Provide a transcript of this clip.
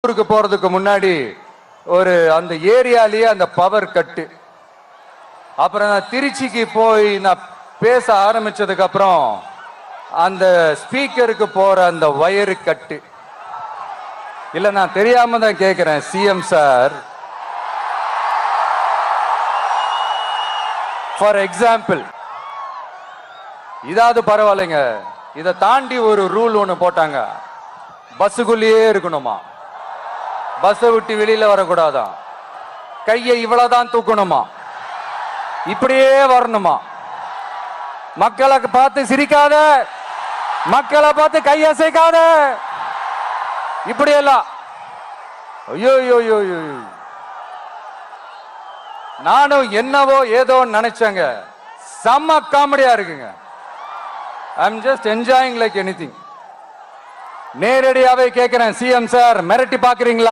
ஊருக்கு போறதுக்கு முன்னாடி ஒரு அந்த ஏரியாலேயே அந்த பவர் கட்டு. அப்புறம் நான் திருச்சிக்கு போய் நான் பேச ஆரம்பிச்சதுக்கு அப்புறம் அந்த ஸ்பீக்கருக்கு போற அந்த வயரு கட்டு. இல்ல நான் தெரியாம தான் கேட்கிறேன் சிஎம் சார். ஃபார் எக்ஸாம்பிள், இதாவது பரவாயில்லைங்க, இதை தாண்டி ஒரு ரூல் ஒன்று போட்டாங்க. பஸ்ஸுக்குள்ளேயே இருக்கணுமா, பஸ்ஸை விட்டு வெளியில வரக்கூடாதான், கையை இவ்வளவுதான் தூக்கணுமா, இப்படியே வரணுமா, மக்களை பார்த்து சிரிக்காத, மக்களை பார்த்து கையசைக்காத, இப்படியெல்லாம். ஐயோ ஐயோ ஐயோ, நானும் என்னவோ ஏதோ நினைச்சேங்க. செம்ம காமெடியா இருக்குங்க. I'm just enjoying like anything. நேரடியாவே கேட்கிறேன், சிஎம் சார் மிரட்டி பாக்குறீங்களா?